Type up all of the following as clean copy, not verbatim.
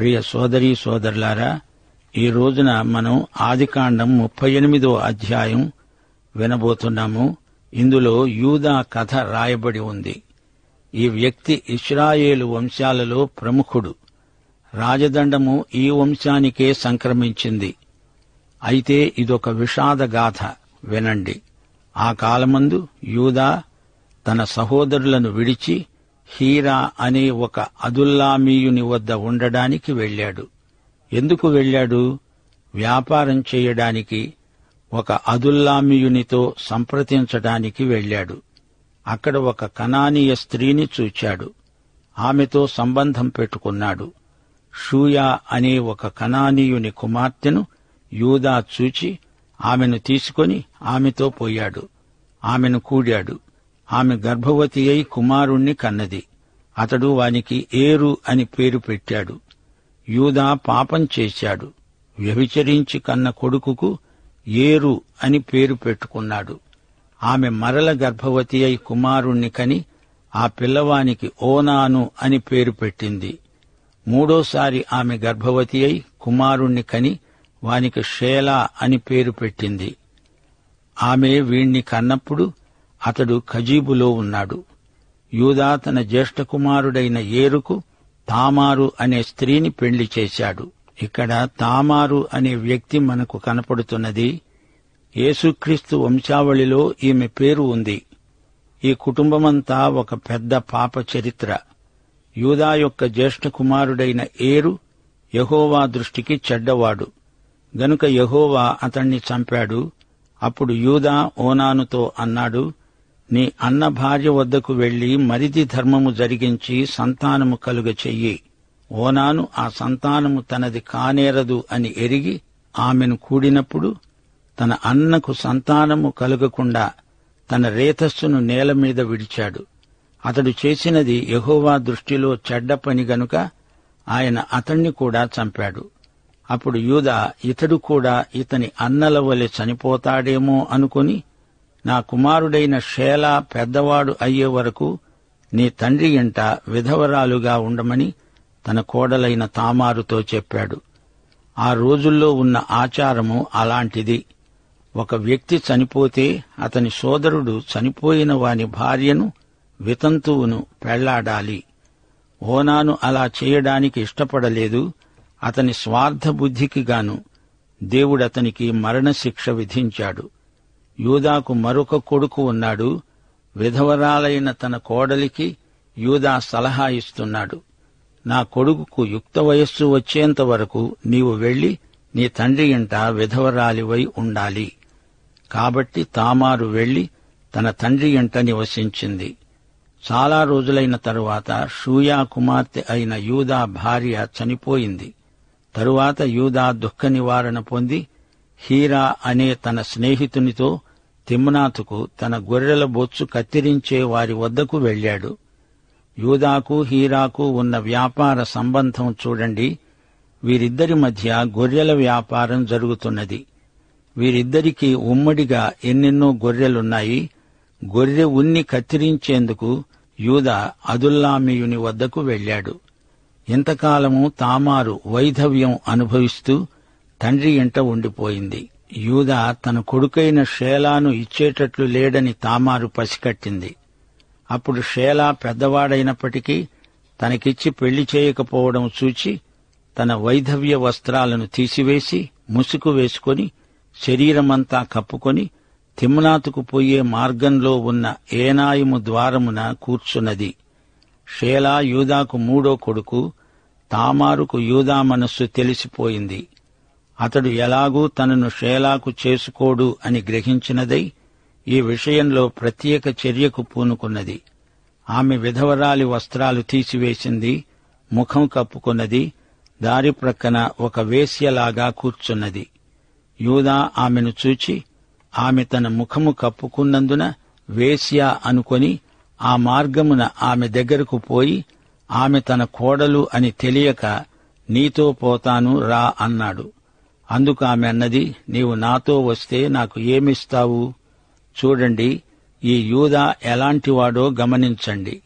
ప్రియ సోదరీ సోదరులారా, ఈ రోజున మనం ఆదికాండం 38వ అధ్యాయం వినబోతున్నాము. ఇందులో యూదా కథ రాయబడి ఉంది. ఈ వ్యక్తి ఇశ్రాయేలు వంశాలలో ప్రముఖుడు. రాజదండము ఈ వంశానికే సంక్రమించింది. అయితే ఇదొక విషాదగాథ. వినండి. ఆ కాలమందు యూదా తన సహోదరులను విడిచి హీరా అనే ఒక అదుల్లామీయుని వద్ద ఉండడానికి వెళ్ళాడు. ఎందుకు వెళ్ళాడు? వ్యాపారం చేయడానికి, ఒక అదుల్లామీయునితో సంప్రదించడానికి వెళ్ళాడు. అక్కడ ఒక కనానీయ స్త్రీని చూచాడు. ఆమెతో సంబంధం పెట్టుకున్నాడు. షూయా అనే ఒక కనానీయుని కుమార్తెను యూదా చూచి ఆమెను తీసుకొని ఆమెతో పోయాడు. ఆమెను కూడాడు. ఆమె గర్భవతి అయి కుమారుణ్ణి కన్నది. అతడు వానికి ఏరు అని పేరు పెట్టాడు. యూదా పాపం చేశాడు. వ్యభిచరించి కన్న కొడుకుకు ఏరు అని పేరు పెట్టుకున్నాడు. ఆమె మరల గర్భవతి అయి కుమారుణ్ణి కని ఆ పిల్లవానికి ఓనాను అని పేరు పెట్టింది. మూడోసారి ఆమె గర్భవతి అయి కుమారుణ్ణి కని వానికి షేలా అని పేరు పెట్టింది. ఆమె వీణ్ణి కన్నప్పుడు అతడు కజీబులో ఉన్నాడు. యూదా తన జ్యేష్ఠ కుమారుడైన ఏరుకు తామారు అనే స్త్రీని పెళ్లి చేశాడు. ఇక్కడ తామారు అనే వ్యక్తి మనకు కనపడుతున్నది. యేసుక్రీస్తు వంశావళిలో ఈమె పేరు ఉంది. ఈ కుటుంబమంతా ఒక పెద్ద పాప చరిత్ర. యూదా యొక్క జ్యేష్ఠ కుమారుడైన ఏరు యెహోవా దృష్టికి చెడ్డవాడు గనుక యెహోవా అతణ్ణి చంపాడు. అప్పుడు యూదా ఓనానుతో అన్నాడు, నీ అన్న భార్య వద్దకు వెళ్లి మరిది ధర్మము జరిగించి సంతానము కలుగ చెయ్యి. ఓనాను ఆ సంతానము తనది కానేరదు అని ఎరిగి ఆమెను కూడినప్పుడు తన అన్నకు సంతానము కలుగకుండా తన రేతస్సును నేల మీద విడిచాడు. అతడు చేసినది యెహోవా దృష్టిలో చెడ్డ పని గనుక ఆయన అతణ్ణి కూడా చంపాడు. అప్పుడు యూదా ఇతడు కూడా ఇతని అన్నల వలె చనిపోతాడేమో అనుకుని, నా కుమారుడైన షేలా పెద్దవాడు అయ్యే వరకు నీ తండ్రి ఇంట విధవరాలుగా ఉండమని తన కోడలైన తామారుతో చెప్పాడు. ఆ రోజుల్లో ఉన్న ఆచారము అలాంటిది. ఒక వ్యక్తి చనిపోతే అతని సోదరుడు చనిపోయిన వాని భార్యను, వితంతువును పెళ్లాడాలి. ఓనాను అలా చేయడానికి ఇష్టపడలేదు. అతని స్వార్థ బుద్ధికి గాను దేవుడతనికి మరణశిక్ష విధించాడు. యూదాకు మరొక కొడుకు ఉన్నాడు. విధవరాలైన తన కోడలికి యూదా సలహా ఇస్తున్నాడు. నా కొడుకుకు యుక్త వయస్సు వచ్చేంత వరకు నీవు వెళ్లి నీ తండ్రి ఇంట విధవరాలివై ఉండాలి. కాబట్టి తామారు వెళ్లి తన తండ్రి ఇంట నివసించింది. చాలా రోజులైన తరువాత షూయా కుమార్తె అయిన యూదా భార్య చనిపోయింది. తరువాత యూదా దుఃఖ నివారణ పొంది హీరా అనే తన స్నేహితునితో తిమ్నాతుకు తన గొర్రెల బొచ్చు కత్తిరించే వారి వద్దకు వెళ్ళాడు. యూదాకు హీరాకు ఉన్న వ్యాపార సంబంధం చూడండి. వీరిద్దరి మధ్య గొర్రెల వ్యాపారం జరుగుతున్నది. వీరిద్దరికీ ఉమ్మడిగా ఎన్నెన్నో గొర్రెలున్నాయి. గొర్రె ఉన్ని కత్తిరించేందుకు యూదా అదుల్లామీయుని వద్దకు వెళ్ళాడు. ఇంతకాలము తామారు వైధవ్యం అనుభవిస్తూ తండ్రి ఇంట ఉండిపోయింది. యూదా తన కొడుకైన షేలాను ఇచ్చేటట్లు లేడని తామారు పసికట్టింది. అప్పుడు షేలా పెద్దవాడైనప్పటికీ తనకిచ్చి పెళ్లి చేయకపోవడం చూచి తన వైధవ్య వస్త్రాలను తీసివేసి ముసుగు వేసుకొని శరీరమంతా కప్పుకొని తిమ్నాతుకు పోయే మార్గంలో ఉన్న ఏనాయిము ద్వారమున కూర్చున్నది. షేలా యూదాకు మూడో కొడుకు. తామారుకు యూదా మనస్సు తెలిసిపోయింది. అతడు ఎలాగూ తనను షేలాకు చేసుకోడు అని గ్రహించినదై ఈ విషయంలో ప్రత్యేక చర్యకు పూనుకున్నది. ఆమె విధవరాలి వస్త్రాలు తీసివేసింది, ముఖం కప్పుకున్నది, దారి ప్రక్కన ఒక వేశ్యలాగా కూర్చున్నది. యూదా ఆమెను చూచి ఆమె తన ముఖము కప్పుకున్నందున వేశ్య అనుకొని ఆ మార్గమున ఆమె దగ్గరకు పోయి ఆమె తన కోడలు అని తెలియక నీతో పోతాను రా అన్నాడు. అందుకు ఆమె అన్నది, నీవు నాతో వస్తే నాకు ఏమిస్తావు? చూడండి, ఈ యూదా ఎలాంటివాడో గమనించండి.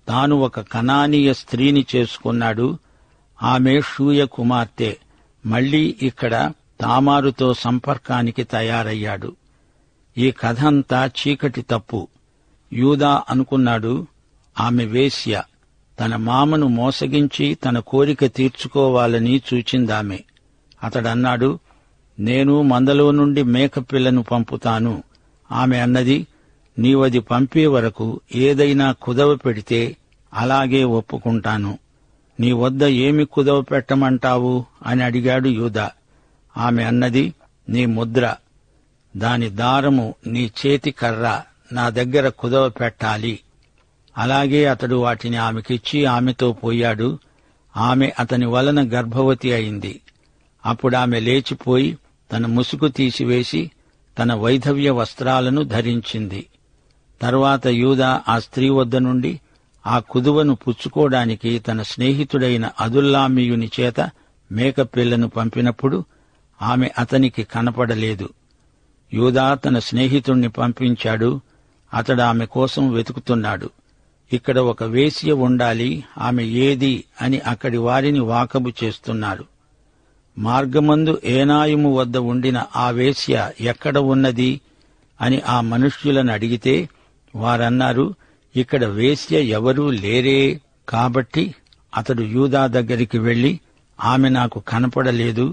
తాను ఒక కనానీయ స్త్రీని చేసుకున్నాడు. ఆమె షూయ కుమార్తె. మళ్లీ ఇక్కడ తామారుతో సంపర్కానికి తయారయ్యాడు. ఈ కథంతా చీకటి తప్పు. యూదా అనుకున్నాడు, ఆమె వేశ్య. తన మామను మోసగించి తన కోరిక తీర్చుకోవాలని చూచిందామె. అతడన్నాడు, నేను మందలో నుండి మేకపిల్లను పంపుతాను. ఆమె అన్నది, నీవది పంపే వరకు ఏదైనా కుదవ పెడితే అలాగే ఒప్పుకుంటాను. నీ వద్ద ఏమి కుదవ పెట్టమంటావు అని అడిగాడు యూదా. ఆమె అన్నది, నీ ముద్ర, దాని దారము నీ చేతి కర్ర నా దగ్గర కుదవ పెట్టాలి. అలాగే అతడు వాటిని ఆమెకిచ్చి ఆమెతో పోయాడు. ఆమె అతని వలన గర్భవతి అయింది. అప్పుడామె లేచిపోయి తన ముసుగు తీసివేసి తన వైధవ్య వస్త్రాలను ధరించింది. తరువాత యూదా ఆ స్త్రీ వద్ద నుండి ఆ కుదువను పుచ్చుకోవడానికి తన స్నేహితుడైన అదుల్లామీయుని చేత మేకపిల్లను పంపినప్పుడు ఆమె అతనికి కనపడలేదు. యూదా తన స్నేహితుణ్ణి పంపించాడు. అతడు ఆమె కోసం వెతుకుతున్నాడు. ఇక్కడ ఒక వేశ్య ఉండాలి, ఆమె ఏది అని అక్కడి వారిని వాకబు చేస్తున్నారు. మార్గమందు ఏనాయిము వద్ద ఉండిన ఆ వేశ్య ఎక్కడ ఉన్నది అని ఆ మనుష్యులను అడిగితే వారన్నారు, ఇక్కడ వేశ్య ఎవరూ లేరే. కాబట్టి అతడు యూదా దగ్గరికి వెళ్లి, ఆమె నాకు కనపడలేదు,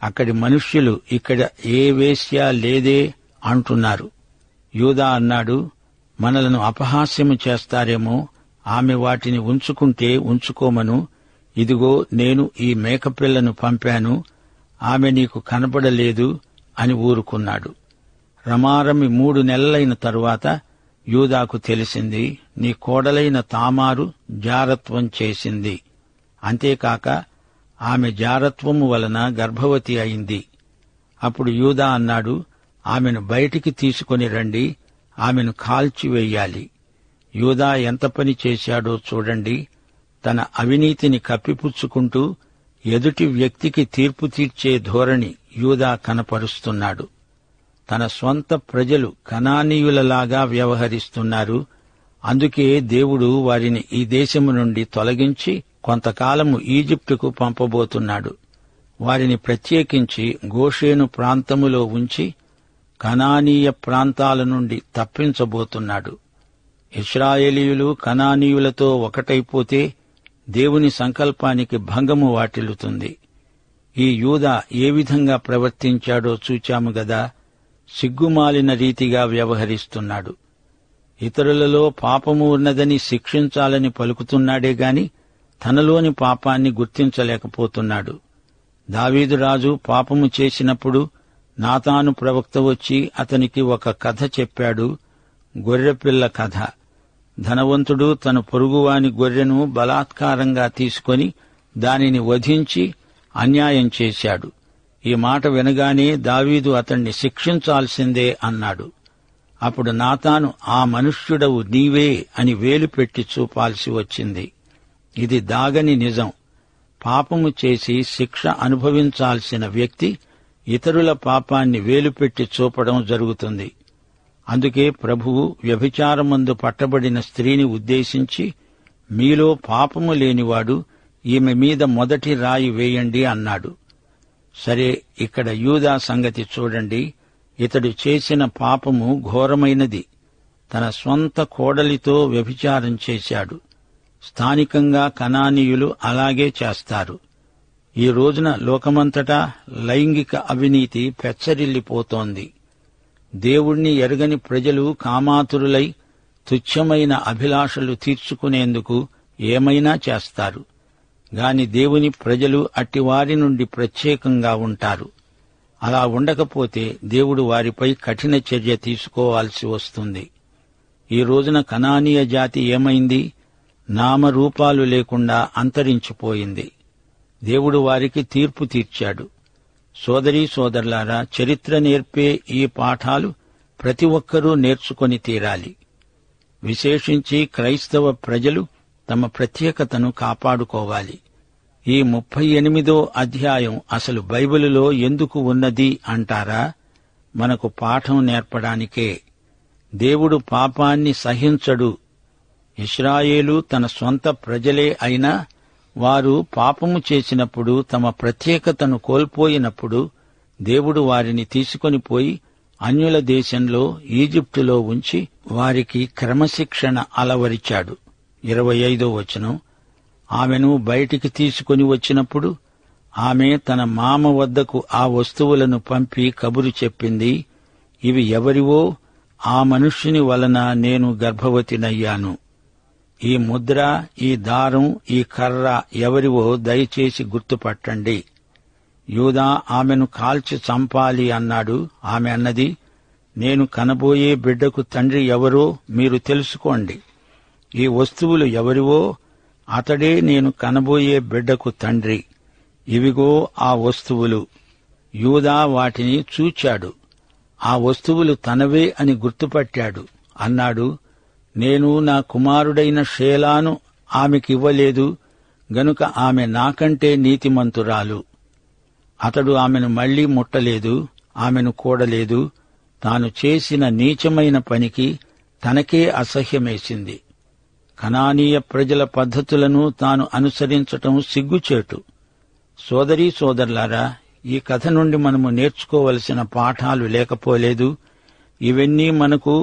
అక్కడి మనుష్యులు ఇక్కడ ఏ వేశ్య లేదే అంటున్నారు. యూదా అన్నాడు, మనలను అపహాస్యము చేస్తారేమో, ఆమె వాటిని ఉంచుకుంటే ఉంచుకోమను. ఇదిగో నేను ఈ మేకపిల్లను పంపాను, ఆమె నీకు కనపడలేదు అని ఊరుకున్నాడు. రమారమి 3 నెలలైన తరువాత యూదాకు తెలిసింది, నీ కోడలైన తామారు జారత్వం చేసింది. అంతేకాక ఆమె జారత్వము వలన గర్భవతి అయింది. అప్పుడు యూదా అన్నాడు, ఆమెను బయటికి తీసుకొని రండి, ఆమెను కాల్చివేయాలి. యూదా ఎంత పని చేశాడో చూడండి. తన అవినీతిని కప్పిపుచ్చుకుంటూ ఎదుటి వ్యక్తికి తీర్పు తీర్చే ధోరణి యూదా కనపరుస్తున్నాడు. తన స్వంత ప్రజలు కనానీయులలాగా వ్యవహరిస్తున్నారు. అందుకే దేవుడు వారిని ఈ దేశము నుండి తొలగించి కొంతకాలము ఈజిప్టుకు పంపబోతున్నాడు. వారిని ప్రత్యేకించి గోషేను ప్రాంతములో ఉంచి కనానీయ ప్రాంతాల నుండి తప్పించబోతున్నాడు. ఇశ్రాయేలీయులు కనానీయులతో ఒకటైపోతే దేవుని సంకల్పానికి భంగము వాటిల్లుతుంది. ఈ యూదా ఏ విధంగా ప్రవర్తించాడో చూచాము గదా. సిగ్గుమాలిన రీతిగా వ్యవహరిస్తున్నాడు. ఇతరులలో పాపము ఉన్నదని శిక్షించాలని పలుకుతున్నాడే గాని తనలోని పాపాన్ని గుర్తించలేకపోతున్నాడు. దావీదు రాజు పాపము చేసినప్పుడు నాతాను ప్రవక్త వచ్చి అతనికి ఒక కథ చెప్పాడు, గొర్రెపిల్ల కథ. ధనవంతుడు తన పొరుగువాని గొర్రెను బలాత్కారంగా తీసుకొని దానిని వధించి అన్యాయం చేశాడు. ఈ మాట వినగానే దావీదు అతణ్ణి శిక్షించాల్సిందే అన్నాడు. అప్పుడు నాతాను, ఆ మనుష్యుడవు నీవే అని వేలు పెట్టి చూపాల్సి వచ్చింది. ఇది దాగని నిజం. పాపము చేసి శిక్ష అనుభవించాల్సిన వ్యక్తి ఇతరుల పాపాన్ని వేలుపెట్టి చూపడం జరుగుతుంది. అందుకే ప్రభువు వ్యభిచారమందు పట్టబడిన స్త్రీని ఉద్దేశించి, మీలో పాపము లేనివాడు ఈమె మీద మొదటి రాయి వేయండి అన్నాడు. సరే, ఇక్కడ యూదా సంగతి చూడండి. ఇతడు చేసిన పాపము ఘోరమైనది. తన స్వంత కోడలితో వ్యభిచారం చేశాడు. స్థానికంగా కనానీయులు అలాగే చేస్తారు. ఈ రోజున లోకమంతటా లైంగిక అవినీతి పెచ్చరిల్లిపోతోంది. దేవుణ్ణి ఎరగని ప్రజలు కామాతురులై తుచ్చమైన అభిలాషలు తీర్చుకునేందుకు ఏమైనా చేస్తారు. గాని దేవుని ప్రజలు అట్టివారి నుండి ప్రత్యేకంగా ఉంటారు. అలా ఉండకపోతే దేవుడు వారిపై కఠిన చర్య తీసుకోవాల్సి వస్తుంది. ఈ రోజున కనానీయ జాతి ఏమైంది? నామరూపాలు లేకుండా అంతరించిపోయింది. దేవుడు వారికి తీర్పు తీర్చాడు. సోదరీ సోదరులారా, చరిత్ర నేర్పే ఈ పాఠాలు ప్రతి ఒక్కరూ నేర్చుకొని తీరాలి. విశేషించి క్రైస్తవ ప్రజలు తమ ప్రత్యేకతను కాపాడుకోవాలి. ఈ 38వ అధ్యాయం అసలు బైబిలులో ఎందుకు ఉన్నది అంటారా? మనకు పాఠం నేర్పడానికే. దేవుడు పాపాన్ని సహించడు. ఇశ్రాయేలు తన స్వంత ప్రజలే అయినా వారు పాపము చేసినప్పుడు తమ ప్రత్యేకతను కోల్పోయినప్పుడు దేవుడు వారిని తీసుకొనిపోయి అన్యుల దేశంలో ఈజిప్టులో ఉంచి వారికి క్రమశిక్షణ అలవరిచాడు. 25వ వచనం. ఆమెను బయటికి తీసుకొని వచ్చినప్పుడు ఆమె తన మామ వద్దకు ఆ వస్తువులను పంపి కబురు చెప్పింది, ఇవి ఎవరివో, ఆ మనుష్యుని వలన నేను గర్భవతినయ్యాను. ఈ ముద్ర, ఈ దారం, ఈ కర్ర ఎవరివో దయచేసి గుర్తుపట్టండి. యూదా ఆమెను కాల్చి చంపాలి అన్నాడు. ఆమె అన్నది, నేను కనబోయే బిడ్డకు తండ్రి ఎవరో మీరు తెలుసుకోండి. ఈ వస్తువులు ఎవరివో అతడే నేను కనబోయే బిడ్డకు తండ్రి. ఇవిగో ఆ వస్తువులు. యూదా వాటిని చూచాడు. ఆ వస్తువులు తనవే అని గుర్తుపట్టాడు. అన్నాడు, నేను నా కుమారుడైన షేలాను ఆమెకివ్వలేదు గనుక ఆమె నాకంటే నీతిమంతురాలు. అతడు ఆమెను మళ్లీ ముట్టలేదు, ఆమెను కూడలేదు. తాను చేసిన నీచమైన పనికి తనకే అసహ్యమేసింది. కనానీయ ప్రజల పద్ధతులను తాను అనుసరించటం సిగ్గుచేటు. సోదరీ సోదరులారా, ఈ కథ నుండి మనము నేర్చుకోవలసిన పాఠాలు లేకపోలేదు. ఇవన్నీ మనకు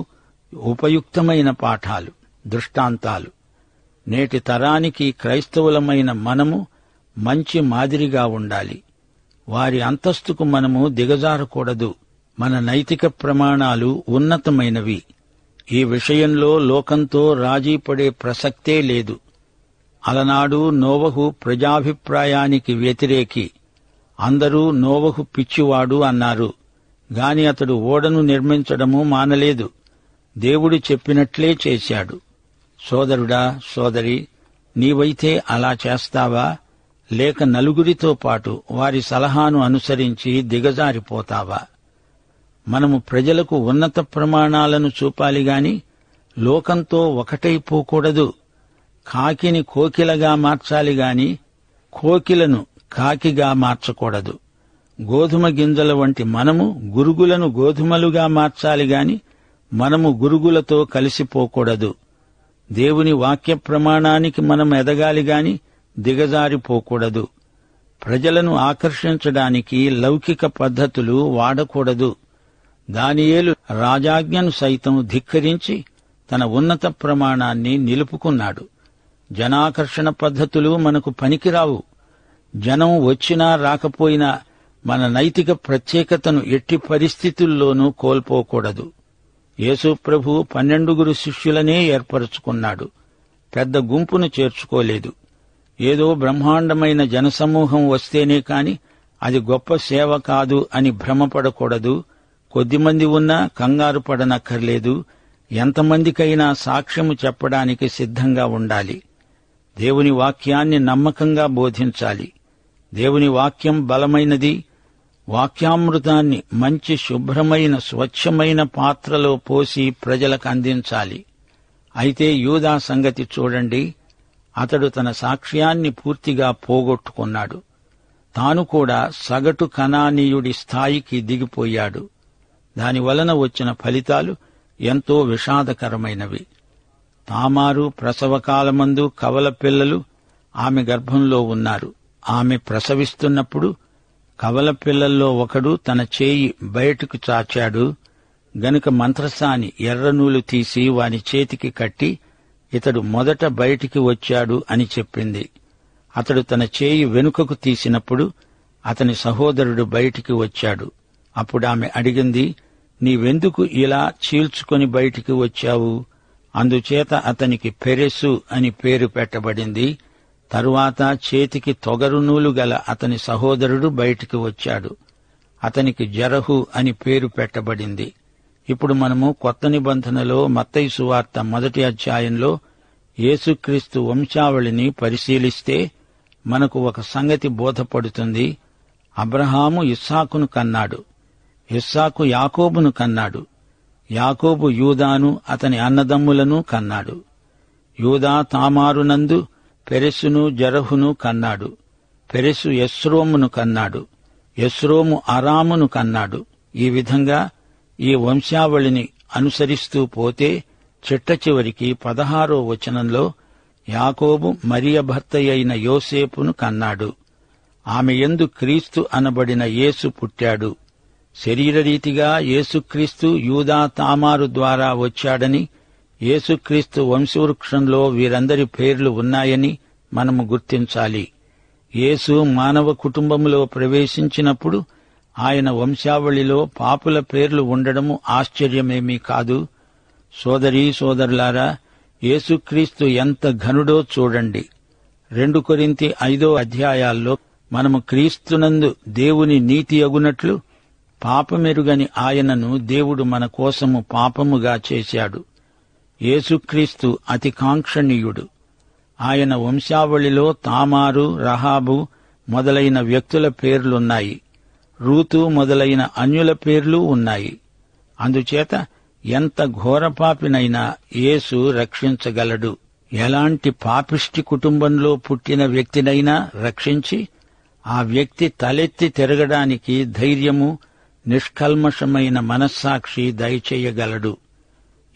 ఉపయుక్తమైన పాఠాలు, దృష్టాంతాలు. నేటి తరానికి క్రైస్తవులమైన మనము మంచి మాదిరిగా ఉండాలి. వారి అంతస్తుకు మనము దిగజారకూడదు. మన నైతిక ప్రమాణాలు ఉన్నతమైనవి. ఈ విషయంలో లోకంతో రాజీ పడే ప్రసక్తే లేదు. అలనాడు నోవహు ప్రజాభిప్రాయానికి వ్యతిరేకి. అందరూ నోవహు పిచ్చివాడు అన్నారు. గాని అతడు ఓడను నిర్మించడము మానలేదు. దేవుడు చెప్పినట్లే చేశాడు. సోదరుడా, సోదరి, నీవైతే అలా చేస్తావా? లేక నలుగురితో పాటు వారి సలహాను అనుసరించి దిగజారిపోతావా? మనము ప్రజలకు ఉన్నత ప్రమాణాలను చూపాలిగాని లోకంతో ఒకటైపోకూడదు. కాకిని కోకిలగా మార్చాలిగాని కోకిలను కాకిగా మార్చకూడదు. గోధుమ గింజల వంటి మనము గురుగులను గోధుమలుగా మార్చాలిగాని మనము గురుగులతో కలిసిపోకూడదు. దేవుని వాక్య ప్రమాణానికి మనం ఎదగాలిగాని దిగజారిపోకూడదు. ప్రజలను ఆకర్షించడానికి లౌకిక పద్ధతులు వాడకూడదు. దానియేలు రాజాజ్ఞను సైతం ధిక్కరించి తన ఉన్నత ప్రమాణాన్ని నిలుపుకున్నాడు. జనాకర్షణ పద్ధతులు మనకు పనికిరావు. జనం వచ్చినా రాకపోయినా మన నైతిక ప్రత్యేకతను ఎట్టి పరిస్థితుల్లోనూ కోల్పోకూడదు. యేసు ప్రభు 12 శిష్యులనే ఏర్పరచుకున్నాడు. పెద్ద గుంపును చేర్చుకోలేదు. ఏదో బ్రహ్మాండమైన జనసమూహం వస్తేనే కాని అది గొప్ప సేవ కాదు అని భ్రమపడకూడదు. కొద్దిమంది ఉన్నా కంగారు పడనక్కర్లేదు. ఎంతమందికైనా సాక్ష్యము చెప్పడానికి సిద్ధంగా ఉండాలి. దేవుని వాక్యాన్ని నమ్మకంగా బోధించాలి. దేవుని వాక్యం బలమైనది. వాక్యామృతాన్ని మంచి శుభ్రమైన స్వచ్ఛమైన పాత్రలో పోసి ప్రజలకు అందించాలి. అయితే యూదా సంగతి చూడండి. అతడు తన సాక్ష్యాన్ని పూర్తిగా పోగొట్టుకున్నాడు. తాను కూడా సగటు కనానీయుడి స్థాయికి దిగిపోయాడు. దానివలన వచ్చిన ఫలితాలు ఎంతో విషాదకరమైనవి. తామారు ప్రసవకాలమందు కవల పిల్లలు ఆమె గర్భంలో ఉన్నారు. ఆమె ప్రసవిస్తున్నప్పుడు కవల పిల్లల్లో ఒకడు తన చేయి బయటకు చాచాడు గనుక మంత్రసాని ఎర్రనూలు తీసి వాని చేతికి కట్టి, ఇతడు మొదట బయటికి వచ్చాడు అని చెప్పింది. అతడు తన చేయి వెనుకకు తీసినప్పుడు అతని సహోదరుడు బయటికి వచ్చాడు. అప్పుడామె అడిగింది, నీవెందుకు ఇలా చీల్చుకొని బయటికి వచ్చావు? అందుచేత అతనికి పెరెసు అని పేరు పెట్టబడింది. తరువాత చేతికి తొగరునూలు గల అతని సహోదరుడు బయటికి వచ్చాడు. అతనికి జరహు అని పేరు పెట్టబడింది. ఇప్పుడు మనము కొత్త నిబంధనలో మత్తయి సువార్త 1వ అధ్యాయంలో యేసుక్రీస్తు వంశావళిని పరిశీలిస్తే మనకు ఒక సంగతి బోధపడుతుంది. అబ్రహాము ఇస్సాకును కన్నాడు. ఇస్సాకు యాకోబును కన్నాడు. యాకోబు యూదాను అతని అన్నదమ్ములను కన్నాడు. యూదా తామారునందు పెరెసును జరహును కన్నాడు. పెరెసు ఎస్రోమును కన్నాడు. ఎస్రోము అరామును కన్నాడు. ఈ విధంగా ఈ వంశావళిని అనుసరిస్తూ పోతే చిట్ట చివరికి 16వ వచనంలో యాకోబు మరియ భర్త అయిన యోసేపును కన్నాడు. ఆమె యందు క్రీస్తు అనబడిన యేసు పుట్టాడు. శరీరరీతిగా యేసుక్రీస్తు యూదా తామారు ద్వారా వచ్చాడని, యేసుక్రీస్తు వంశవృక్షంలో వీరందరి పేర్లు ఉన్నాయని మనము గుర్తించాలి. యేసు మానవ కుటుంబంలో ప్రవేశించినప్పుడు ఆయన వంశావళిలో పాపుల పేర్లు ఉండడము ఆశ్చర్యమేమీ కాదు. సోదరీ సోదరులారా, యేసుక్రీస్తు ఎంత ఘనుడో చూడండి. 2 కొరింథీ 5వ అధ్యాయాల్లో మనము క్రీస్తునందు దేవుని నీతి అగునట్లు పాపమెరుగని ఆయనను దేవుడు మన కోసము పాపముగా చేశాడు. యేసుక్రీస్తు అతి కాంక్షణీయుడు. ఆయన వంశావళిలో తామారు, రహాబు మొదలైన వ్యక్తుల పేర్లున్నాయి. రూతు మొదలైన అన్యుల పేర్లు ఉన్నాయి. అందుచేత ఎంత ఘోరపాపినైనా యేసు రక్షించగలడు. ఎలాంటి పాపిష్టి కుటుంబంలో పుట్టిన వ్యక్తినైనా రక్షించి ఆ వ్యక్తి తలెత్తి తిరగడానికి ధైర్యము, నిష్కల్మషమైన మనస్సాక్షి దయచేయగలడు.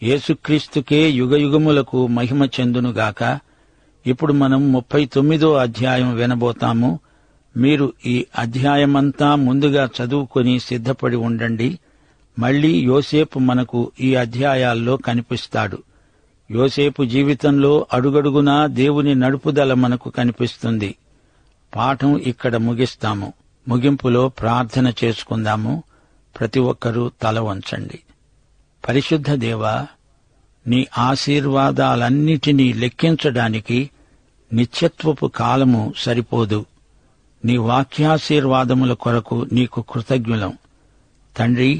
యేసుక్రీస్తుకే యుగయుగములకు మహిమ చెందునుగాక. ఇప్పుడు మనం 39వ అధ్యాయం వినబోతాము. మీరు ఈ అధ్యాయమంతా ముందుగా చదువుకొని సిద్ధపడి ఉండండి. మళ్లీ యోసేపు మనకు ఈ అధ్యాయాల్లో కనిపిస్తాడు. యోసేపు జీవితంలో అడుగడుగునా దేవుని నడుపుదల మనకు కనిపిస్తుంది. పాఠం ఇక్కడ ముగిస్తాము. ముగింపులో ప్రార్థన చేసుకుందాము. ప్రతి ఒక్కరూ తల వంచండి. పరిశుద్ధ దేవా, నీ ఆశీర్వాదాలన్నిటినీ లెక్కించడానికి నిత్యత్వపు కాలము సరిపోదు. నీ వాక్యాశీర్వాదముల కొరకు నీకు కృతజ్ఞులం. తండ్రి,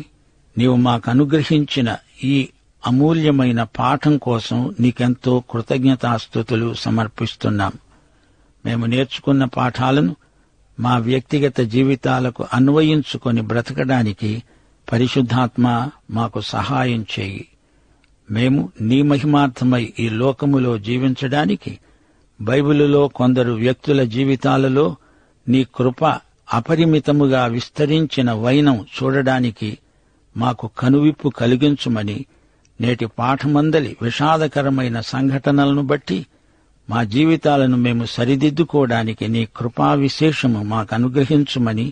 నీవు మాకనుగ్రహించిన ఈ అమూల్యమైన పాఠం కోసం నీకెంతో కృతజ్ఞతాస్తుతులు సమర్పిస్తున్నాం. మేము నేర్చుకున్న పాఠాలను మా వ్యక్తిగత జీవితాలకు అన్వయించుకొని బ్రతకడానికి పరిశుద్ధాత్మ మాకు సహాయం చేయి. మేము నీ మహిమార్థమై ఈ లోకములో జీవించడానికి బైబిలులో కొందరు వ్యక్తుల జీవితాలలో నీ కృప అపరిమితముగా విస్తరించిన వైనం చూడడానికి మాకు కనువిప్పు కలిగించుమని నేటి పాఠమందలి విషాదకరమైన సంఘటనలను బట్టి మా జీవితాలను మేము సరిదిద్దుకోవడానికి నీ కృపా విశేషము మాకు అనుగ్రహించుమని,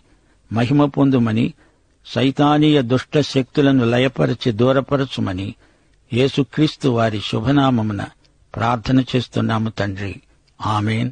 మహిమ పొందుమని, సైతానీయ దుష్ట శక్తులను లయపరచి దూరపరచుమని యేసుక్రీస్తు వారి శుభనామమున ప్రార్థన చేస్తున్నాము తండ్రి. ఆమేన్.